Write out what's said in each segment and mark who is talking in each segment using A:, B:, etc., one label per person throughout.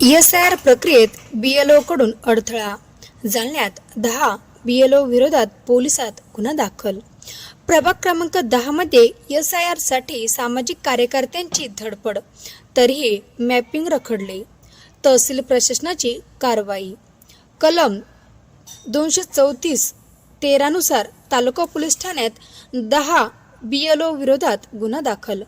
A: ESIR प्रक्रियेत BLO कडून अडथळा. जालन्यात 10 BLO विरोधात पोलिसात गुन्हा दाखल. प्रभाग क्रमांक 10 मध्ये ESIR साठी सामाजिक कार्यकर्त्यांची धडपड, तरीही मॅपिंग रखडले. तहसील प्रशासनाची कारवाई. कलम 234-13 नुसार तालुका पोलीस ठाण्यात 10 BLO विरोधात गुन्हा दाखल.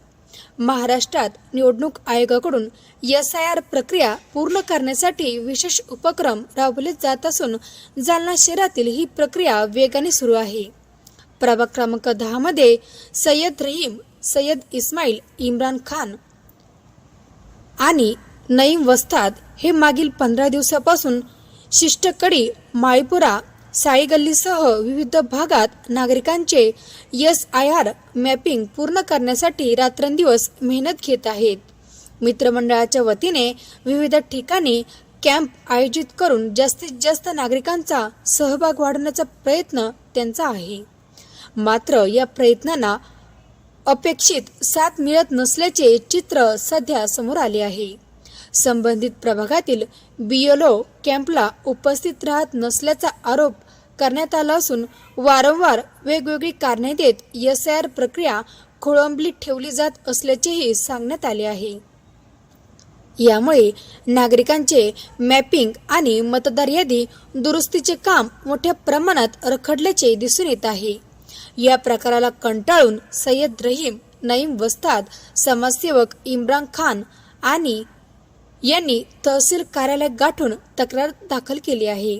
A: महाराष्ट्रात निवडणूक आयोगाकडून ESIR प्रक्रिया पूर्ण करण्यासाठी विशेष उपक्रम राबवले जात असून जालना शहरातील ही प्रक्रिया वेगाने सुरू आहे. प्रभाग क्रमांक 10 मध्ये सय्यद रहीम, सय्यद इस्माईल, इम्रान खान आणि नईम वस्ताद हे मागील 15 दिवसापासून शिष्टकडी, माळीपुरा, साई गल्लीसह विविध भागात नागरिकांचे ESIR मॅपिंग पूर्ण करण्यासाठी रात्रंदिवस मेहनत घेत आहेत. मित्रमंडळाच्या वतीने विविध ठिकाणी कॅम्प आयोजित करून जास्तीत जास्त नागरिकांचा सहभाग वाढवण्याचा प्रयत्न त्यांचा आहे. मात्र या प्रयत्नांना अपेक्षित साथ मिळत नसल्याचे चित्र सध्या समोर आले आहे. संबंधित प्रभागातील BLO कॅम्पला उपस्थित राहत नसल्याचा आरोप करण्यात आला असून वारंवार वेगवेगळी कारणे देत ESIR प्रक्रिया खोळंबली ठेवली जात असल्याचेही सांगण्यात आले आहे. यामुळे नागरिकांचे मॅपिंग आणि मतदार यादी दुरुस्तीचे काम मोठ्या प्रमाणात रखडल्याचे दिसून येत आहे. या प्रकाराला कंटाळून सय्यद रहीम, नईम वस्ताद, समाजसेवक इम्रान खान यांनी तहसील कार्यालय गाठून तक्रार दाखल केली आहे.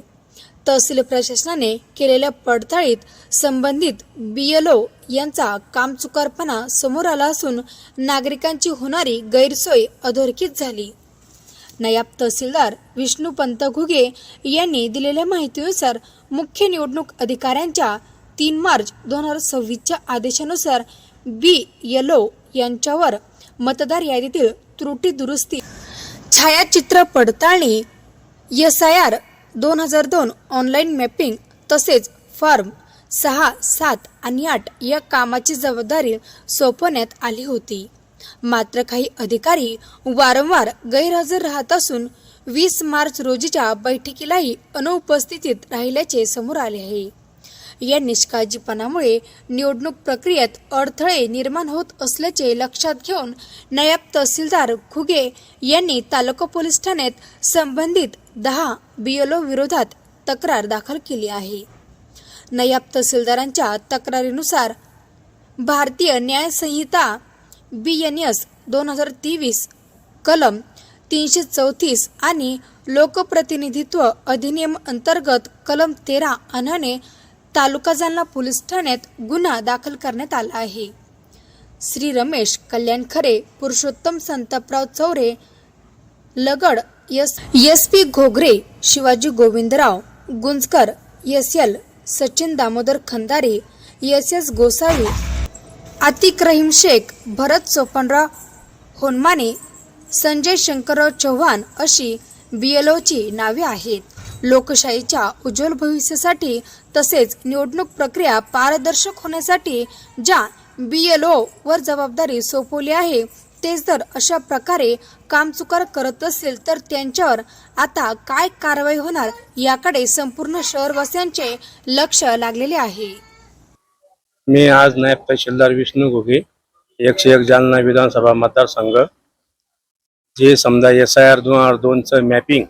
A: तहसील प्रशासनाने केलेल्या पडताळीत संबंधित BLO यांचा कामचुकारपणा समोर आला असून नागरिकांची होणारी गैरसोय अधोरेखित झाली. नायब तहसीलदार विष्णुपंत घुगे यांनी दिलेल्या माहितीनुसार मुख्य निवडणूक अधिकाऱ्यांच्या 3 मार्च 2026च्या आदेशानुसार BLO यांच्यावर मतदार यादीतील त्रुटी दुरुस्ती, छायाचित्र पडताळणी, ESIR 2002 ऑनलाईन मॅपिंग तसेच फॉर्म 6, 7 आणि 8 या कामाची जबाबदारी सोपवण्यात आली होती. मात्र काही अधिकारी वारंवार गैरहजर राहत असून 20 मार्च रोजीच्या बैठकीलाही अनुपस्थितीत राहिल्याचे समोर आले आहे. या निष्काळजीपणामुळे निवडणूक प्रक्रियेत अडथळे निर्माण होत असल्याचे लक्षात घेऊन नायब तहसीलदार घुगे यांनी तालुका पोलीस ठाण्यात संबंधित 10 BLO विरोधात तक्रार दाखल केली आहे. नायब तहसीलदारांच्या तक्रारीनुसार भारतीय न्याय संहिता BNS 2023 कलम 334 आणि लोकप्रतिनिधित्व अधिनियम अंतर्गत कलम 13 अन्वये तालुका जालना पोलीस ठाण्यात गुन्हा दाखल करण्यात आला आहे. श्री रमेश कल्याण खरे, पुरुषोत्तम संतापराव चौरे, लगड SP Ghogre, Shivaji Govindrao Gunjkar, SL Sachin Damodar Khandare, SS Gosavi, Atiq Rahim Shaikh, भरत सोपनराव होनमाने, संजय शंकरराव चव्हाण अशी BLOची नावे आहेत. लोकशाहीच्या उज्ज्वल भविष्यासाठी तसेच निवडणूक प्रक्रिया पारदर्शक होण्यासाठी ज्या BLO वर जबाबदारी सोपवली आहे तेच जर अशा प्रकारे कामचुकार करत असेल तर त्यांच्यावर आता काय कारवाई होणार याकडे संपूर्ण शहरवासियांचे लक्ष लागलेले आहे.
B: मी आज नायब तहसीलदार विष्णू घुगे, 101 जालना विधानसभा मतदारसंघ, जे समजा ESIR 2002चं मॅपिंग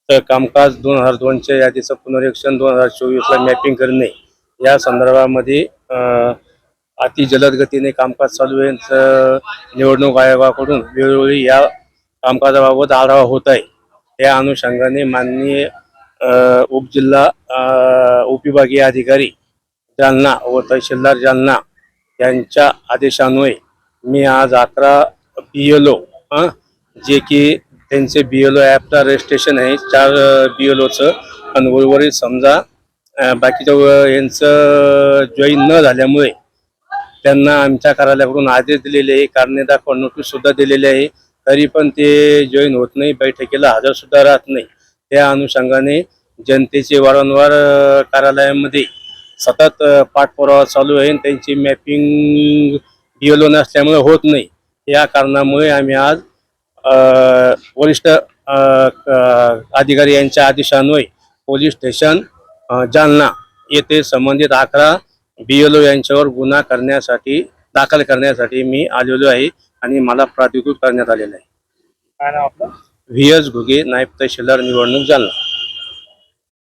B: तर कामकाज 2002च्या यादीचं पुनरीक्षण 2024ला मॅपिंग करणे या संदर्भामध्ये अति जलद गतीने कामकाज चालू आहे. निवडणूक आयोगाकडून वेळोवेळी या कामकाजाबाबत आढावा होत आहे. त्या अनुषंगाने माननीय उपजिल्हा उपविभागीय अधिकारी जालना व तहसीलदार जालना यांच्या आदेशान्वये मी आज 11 BLO जे की त्यांचे BLO ॲपला रजिस्ट्रेशन आहे 4 BLOचं आणि उर्वरित समजा बाकीच्या यांचं जॉईन न झाल्यामुळे त्यांना आमच्या कार्यालयाकडून आदेश दिलेले आहे, कारणे दाखवा नोटीस सुद्धा दिलेली आहे. तरी पण ते जॉईन होत नाही, बैठकीला हजर सुद्धा राहत नाही. त्या अनुषंगाने जनतेचे वारंवार कार्यालयामध्ये सतत पाठपुरावा चालू आहे. त्यांची मॅपिंग BLO नसल्यामुळे होत नाही. या कारणामुळे आम्ही आज वरिष्ठ अधिकारी यांच्या आदेशान्वये पोलीस स्टेशन जालना येथे संबंधित 11 BLO यांच्यावर गुन्हा दाखल करण्यासाठी मी आलेलो आहे आणि मला प्राधिकृत करण्यात आलेलं आहे.
C: काय नाव आपलं?
B: VS घुगे, नायब तहसीलदार निवडणूक जालना.